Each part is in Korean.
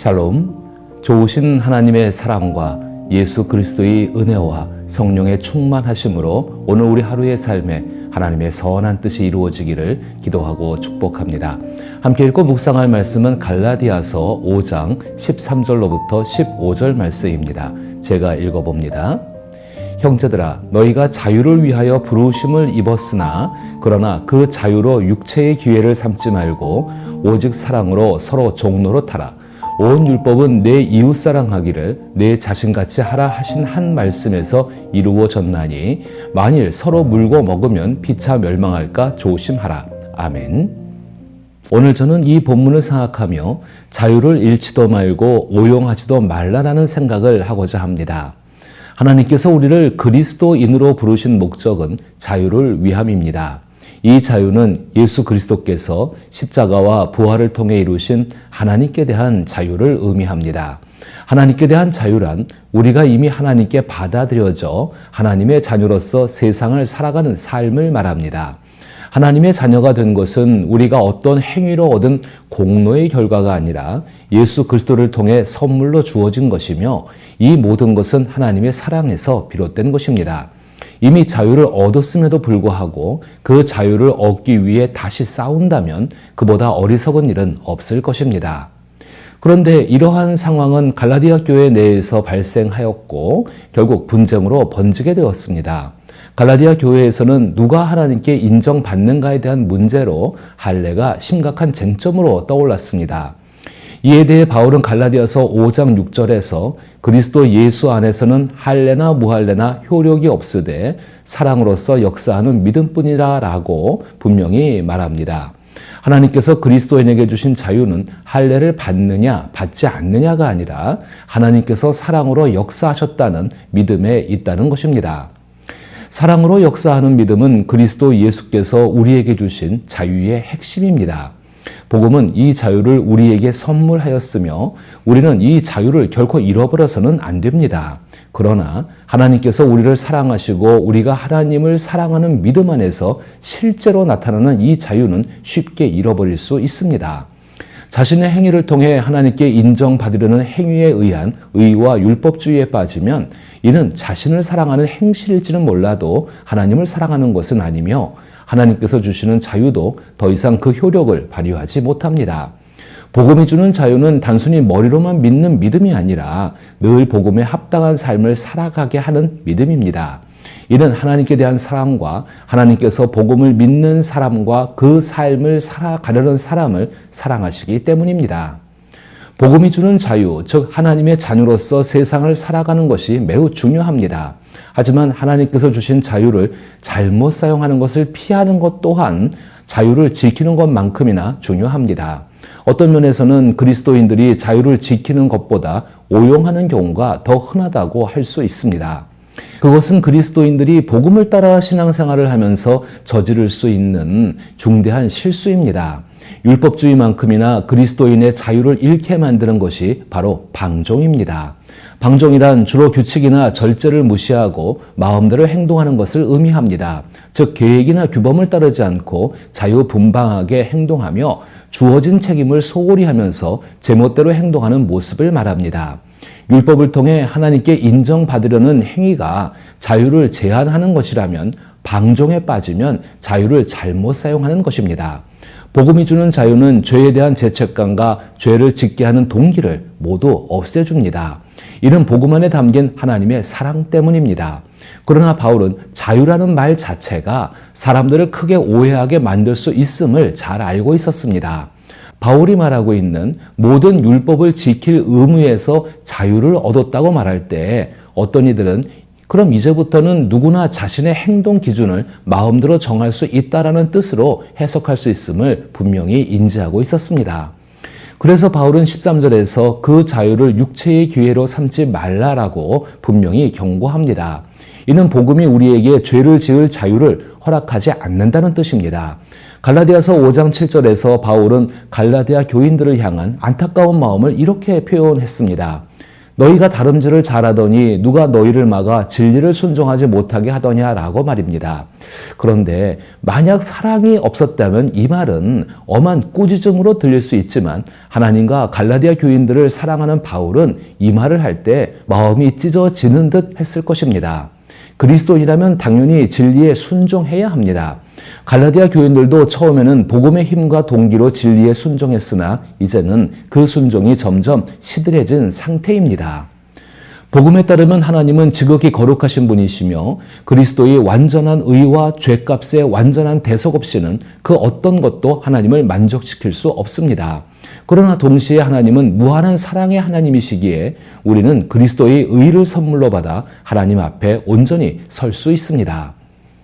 샬롬, 좋으신 하나님의 사랑과 예수 그리스도의 은혜와 성령의 충만하심으로 오늘 우리 하루의 삶에 하나님의 선한 뜻이 이루어지기를 기도하고 축복합니다. 함께 읽고 묵상할 말씀은 갈라디아서 5장 13절로부터 15절 말씀입니다. 제가 읽어봅니다. 형제들아, 너희가 자유를 위하여 부르심을 입었으나 그러나 그 자유로 육체의 기회를 삼지 말고 오직 사랑으로 서로 종로로 타라. 온 율법은 내 이웃 사랑하기를 내 자신같이 하라 하신 한 말씀에서 이루어졌나니 만일 서로 물고 먹으면 피차 멸망할까 조심하라. 아멘. 오늘 저는 이 본문을 생각하며 자유를 잃지도 말고 오용하지도 말라라는 생각을 하고자 합니다. 하나님께서 우리를 그리스도인으로 부르신 목적은 자유를 위함입니다. 이 자유는 예수 그리스도께서 십자가와 부활을 통해 이루신 하나님께 대한 자유를 의미합니다. 하나님께 대한 자유란 우리가 이미 하나님께 받아들여져 하나님의 자녀로서 세상을 살아가는 삶을 말합니다. 하나님의 자녀가 된 것은 우리가 어떤 행위로 얻은 공로의 결과가 아니라 예수 그리스도를 통해 선물로 주어진 것이며 이 모든 것은 하나님의 사랑에서 비롯된 것입니다. 이미 자유를 얻었음에도 불구하고 그 자유를 얻기 위해 다시 싸운다면 그보다 어리석은 일은 없을 것입니다. 그런데 이러한 상황은 갈라디아 교회 내에서 발생하였고 결국 분쟁으로 번지게 되었습니다. 갈라디아 교회에서는 누가 하나님께 인정받는가에 대한 문제로 할례가 심각한 쟁점으로 떠올랐습니다. 이에 대해 바울은 갈라디아서 5장 6절에서 그리스도 예수 안에서는 할례나 무할례나 효력이 없으되 사랑으로서 역사하는 믿음뿐이라 라고 분명히 말합니다. 하나님께서 그리스도인에게 주신 자유는 할례를 받느냐 받지 않느냐가 아니라 하나님께서 사랑으로 역사하셨다는 믿음에 있다는 것입니다. 사랑으로 역사하는 믿음은 그리스도 예수께서 우리에게 주신 자유의 핵심입니다. 복음은 이 자유를 우리에게 선물하였으며 우리는 이 자유를 결코 잃어버려서는 안 됩니다. 그러나 하나님께서 우리를 사랑하시고 우리가 하나님을 사랑하는 믿음 안에서 실제로 나타나는 이 자유는 쉽게 잃어버릴 수 있습니다. 자신의 행위를 통해 하나님께 인정받으려는 행위에 의한 의와 율법주의에 빠지면 이는 자신을 사랑하는 행실일지는 몰라도 하나님을 사랑하는 것은 아니며 하나님께서 주시는 자유도 더 이상 그 효력을 발휘하지 못합니다. 복음이 주는 자유는 단순히 머리로만 믿는 믿음이 아니라 늘 복음에 합당한 삶을 살아가게 하는 믿음입니다. 이는 하나님께 대한 사랑과 하나님께서 복음을 믿는 사람과 그 삶을 살아가려는 사람을 사랑하시기 때문입니다. 복음이 주는 자유, 즉 하나님의 자녀로서 세상을 살아가는 것이 매우 중요합니다. 하지만 하나님께서 주신 자유를 잘못 사용하는 것을 피하는 것 또한 자유를 지키는 것만큼이나 중요합니다. 어떤 면에서는 그리스도인들이 자유를 지키는 것보다 오용하는 경우가 더 흔하다고 할 수 있습니다. 그것은 그리스도인들이 복음을 따라 신앙생활을 하면서 저지를 수 있는 중대한 실수입니다. 율법주의만큼이나 그리스도인의 자유를 잃게 만드는 것이 바로 방종입니다. 방종이란 주로 규칙이나 절제를 무시하고 마음대로 행동하는 것을 의미합니다. 즉 계획이나 규범을 따르지 않고 자유분방하게 행동하며 주어진 책임을 소홀히 하면서 제멋대로 행동하는 모습을 말합니다. 율법을 통해 하나님께 인정받으려는 행위가 자유를 제한하는 것이라면 방종에 빠지면 자유를 잘못 사용하는 것입니다. 복음이 주는 자유는 죄에 대한 죄책감과 죄를 짓게 하는 동기를 모두 없애줍니다. 이는 복음 안에 담긴 하나님의 사랑 때문입니다. 그러나 바울은 자유라는 말 자체가 사람들을 크게 오해하게 만들 수 있음을 잘 알고 있었습니다. 바울이 말하고 있는 모든 율법을 지킬 의무에서 자유를 얻었다고 말할 때 어떤 이들은 그럼 이제부터는 누구나 자신의 행동 기준을 마음대로 정할 수 있다라는 뜻으로 해석할 수 있음을 분명히 인지하고 있었습니다. 그래서 바울은 13절에서 그 자유를 육체의 기회로 삼지 말라라고 분명히 경고합니다. 이는 복음이 우리에게 죄를 지을 자유를 허락하지 않는다는 뜻입니다. 갈라디아서 5장 7절에서 바울은 갈라디아 교인들을 향한 안타까운 마음을 이렇게 표현했습니다. 너희가 다름질을 잘하더니 누가 너희를 막아 진리를 순종하지 못하게 하더냐라고 말입니다. 그런데 만약 사랑이 없었다면 이 말은 엄한 꾸짖음으로 들릴 수 있지만 하나님과 갈라디아 교인들을 사랑하는 바울은 이 말을 할 때 마음이 찢어지는 듯 했을 것입니다. 그리스도인이라면 당연히 진리에 순종해야 합니다. 갈라디아 교인들도 처음에는 복음의 힘과 동기로 진리에 순종했으나 이제는 그 순종이 점점 시들해진 상태입니다. 복음에 따르면 하나님은 지극히 거룩하신 분이시며 그리스도의 완전한 의와 죄값의 완전한 대속 없이는 그 어떤 것도 하나님을 만족시킬 수 없습니다. 그러나 동시에 하나님은 무한한 사랑의 하나님이시기에 우리는 그리스도의 의를 선물로 받아 하나님 앞에 온전히 설 수 있습니다.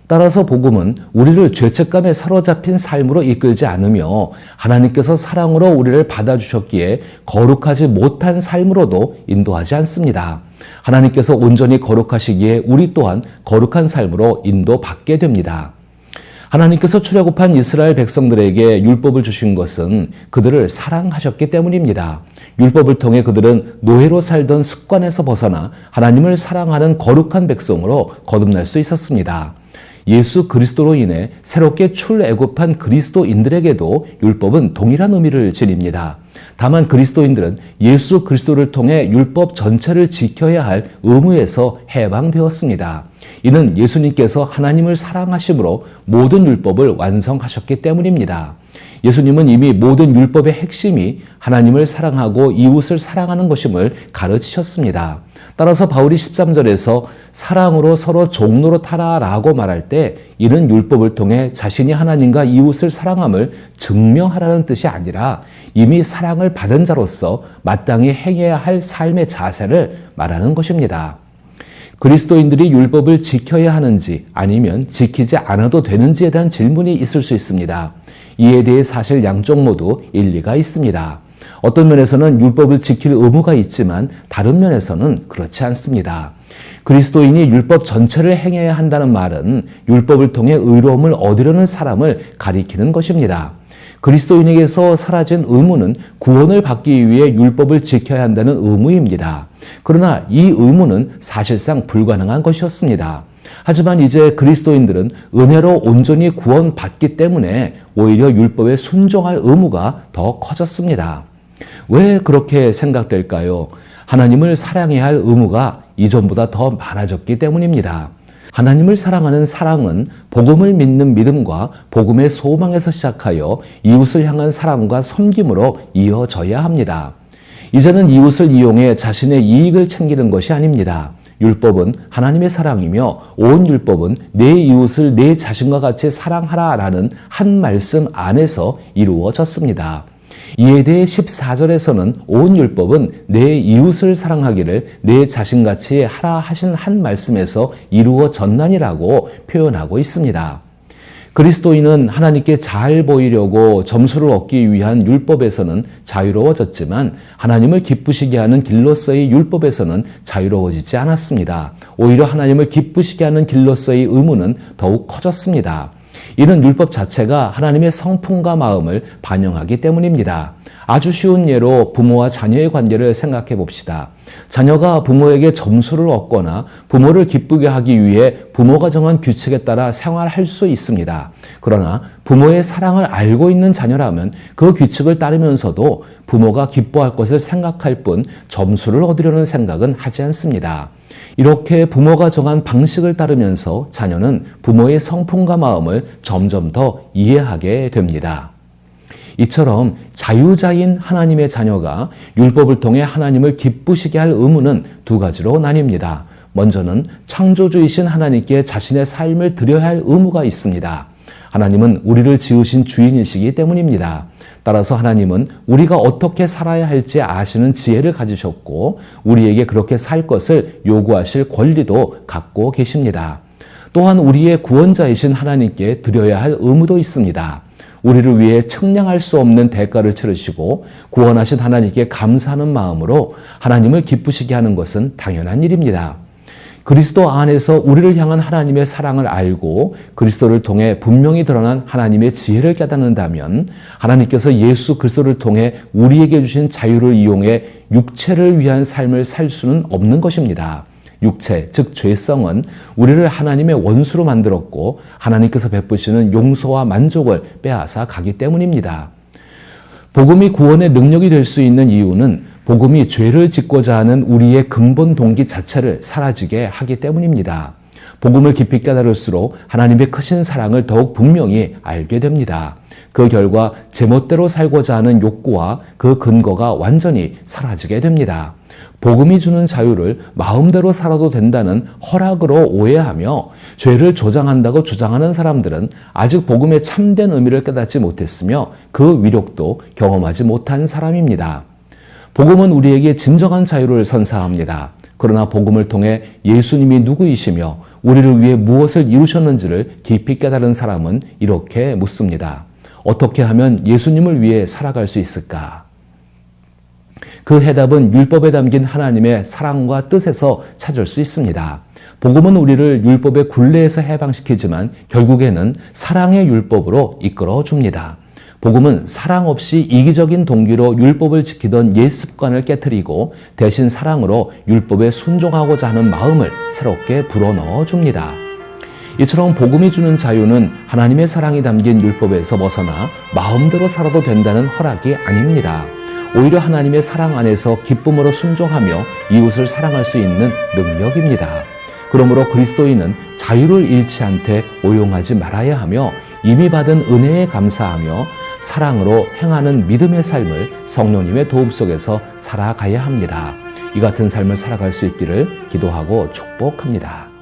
따라서 복음은 우리를 죄책감에 사로잡힌 삶으로 이끌지 않으며 하나님께서 사랑으로 우리를 받아주셨기에 거룩하지 못한 삶으로도 인도하지 않습니다. 하나님께서 온전히 거룩하시기에 우리 또한 거룩한 삶으로 인도받게 됩니다. 하나님께서 출애굽한 이스라엘 백성들에게 율법을 주신 것은 그들을 사랑하셨기 때문입니다. 율법을 통해 그들은 노예로 살던 습관에서 벗어나 하나님을 사랑하는 거룩한 백성으로 거듭날 수 있었습니다. 예수 그리스도로 인해 새롭게 출애굽한 그리스도인들에게도 율법은 동일한 의미를 지닙니다. 다만 그리스도인들은 예수 그리스도를 통해 율법 전체를 지켜야 할 의무에서 해방되었습니다. 이는 예수님께서 하나님을 사랑하심으로 모든 율법을 완성하셨기 때문입니다. 예수님은 이미 모든 율법의 핵심이 하나님을 사랑하고 이웃을 사랑하는 것임을 가르치셨습니다. 따라서 바울이 13절에서 사랑으로 서로 종로로 타라라고 말할 때 이는 율법을 통해 자신이 하나님과 이웃을 사랑함을 증명하라는 뜻이 아니라 이미 사랑을 받은 자로서 마땅히 행해야 할 삶의 자세를 말하는 것입니다. 그리스도인들이 율법을 지켜야 하는지 아니면 지키지 않아도 되는지에 대한 질문이 있을 수 있습니다. 이에 대해 사실 양쪽 모두 일리가 있습니다. 어떤 면에서는 율법을 지킬 의무가 있지만 다른 면에서는 그렇지 않습니다. 그리스도인이 율법 전체를 행해야 한다는 말은 율법을 통해 의로움을 얻으려는 사람을 가리키는 것입니다. 그리스도인에게서 사라진 의무는 구원을 받기 위해 율법을 지켜야 한다는 의무입니다. 그러나 이 의무는 사실상 불가능한 것이었습니다. 하지만 이제 그리스도인들은 은혜로 온전히 구원받기 때문에 오히려 율법에 순종할 의무가 더 커졌습니다. 왜 그렇게 생각될까요? 하나님을 사랑해야 할 의무가 이전보다 더 많아졌기 때문입니다. 하나님을 사랑하는 사랑은 복음을 믿는 믿음과 복음의 소망에서 시작하여 이웃을 향한 사랑과 섬김으로 이어져야 합니다. 이제는 이웃을 이용해 자신의 이익을 챙기는 것이 아닙니다. 율법은 하나님의 사랑이며 온 율법은 내 이웃을 내 자신과 같이 사랑하라라는 한 말씀 안에서 이루어졌습니다. 이에 대해 14절에서는 온 율법은 내 이웃을 사랑하기를 내 자신같이 하라 하신 한 말씀에서 이루어졌나니라고 표현하고 있습니다. 그리스도인은 하나님께 잘 보이려고 점수를 얻기 위한 율법에서는 자유로워졌지만 하나님을 기쁘시게 하는 길로서의 율법에서는 자유로워지지 않았습니다. 오히려 하나님을 기쁘시게 하는 길로서의 의무는 더욱 커졌습니다. 이는 율법 자체가 하나님의 성품과 마음을 반영하기 때문입니다. 아주 쉬운 예로 부모와 자녀의 관계를 생각해 봅시다. 자녀가 부모에게 점수를 얻거나 부모를 기쁘게 하기 위해 부모가 정한 규칙에 따라 생활할 수 있습니다. 그러나 부모의 사랑을 알고 있는 자녀라면 그 규칙을 따르면서도 부모가 기뻐할 것을 생각할 뿐 점수를 얻으려는 생각은 하지 않습니다. 이렇게 부모가 정한 방식을 따르면서 자녀는 부모의 성품과 마음을 점점 더 이해하게 됩니다. 이처럼 자유자인 하나님의 자녀가 율법을 통해 하나님을 기쁘시게 할 의무는 두 가지로 나뉩니다. 먼저는 창조주이신 하나님께 자신의 삶을 드려야 할 의무가 있습니다. 하나님은 우리를 지으신 주인이시기 때문입니다. 따라서 하나님은 우리가 어떻게 살아야 할지 아시는 지혜를 가지셨고 우리에게 그렇게 살 것을 요구하실 권리도 갖고 계십니다. 또한 우리의 구원자이신 하나님께 드려야 할 의무도 있습니다. 우리를 위해 측량할 수 없는 대가를 치르시고 구원하신 하나님께 감사하는 마음으로 하나님을 기쁘시게 하는 것은 당연한 일입니다. 그리스도 안에서 우리를 향한 하나님의 사랑을 알고 그리스도를 통해 분명히 드러난 하나님의 지혜를 깨닫는다면 하나님께서 예수 그리스도를 통해 우리에게 주신 자유를 이용해 육체를 위한 삶을 살 수는 없는 것입니다. 육체, 즉 죄성은 우리를 하나님의 원수로 만들었고 하나님께서 베푸시는 용서와 만족을 빼앗아 가기 때문입니다. 복음이 구원의 능력이 될 수 있는 이유는 복음이 죄를 짓고자 하는 우리의 근본 동기 자체를 사라지게 하기 때문입니다. 복음을 깊이 깨달을수록 하나님의 크신 사랑을 더욱 분명히 알게 됩니다. 그 결과 제멋대로 살고자 하는 욕구와 그 근거가 완전히 사라지게 됩니다. 복음이 주는 자유를 마음대로 살아도 된다는 허락으로 오해하며 죄를 조장한다고 주장하는 사람들은 아직 복음의 참된 의미를 깨닫지 못했으며 그 위력도 경험하지 못한 사람입니다. 복음은 우리에게 진정한 자유를 선사합니다. 그러나 복음을 통해 예수님이 누구이시며 우리를 위해 무엇을 이루셨는지를 깊이 깨달은 사람은 이렇게 묻습니다. 어떻게 하면 예수님을 위해 살아갈 수 있을까? 그 해답은 율법에 담긴 하나님의 사랑과 뜻에서 찾을 수 있습니다. 복음은 우리를 율법의 굴레에서 해방시키지만 결국에는 사랑의 율법으로 이끌어 줍니다. 복음은 사랑 없이 이기적인 동기로 율법을 지키던 옛 습관을 깨트리고 대신 사랑으로 율법에 순종하고자 하는 마음을 새롭게 불어넣어 줍니다. 이처럼 복음이 주는 자유는 하나님의 사랑이 담긴 율법에서 벗어나 마음대로 살아도 된다는 허락이 아닙니다. 오히려 하나님의 사랑 안에서 기쁨으로 순종하며 이웃을 사랑할 수 있는 능력입니다. 그러므로 그리스도인은 자유를 잃지 않되 오용하지 말아야 하며 이미 받은 은혜에 감사하며 사랑으로 행하는 믿음의 삶을 성령님의 도움 속에서 살아가야 합니다. 이 같은 삶을 살아갈 수 있기를 기도하고 축복합니다.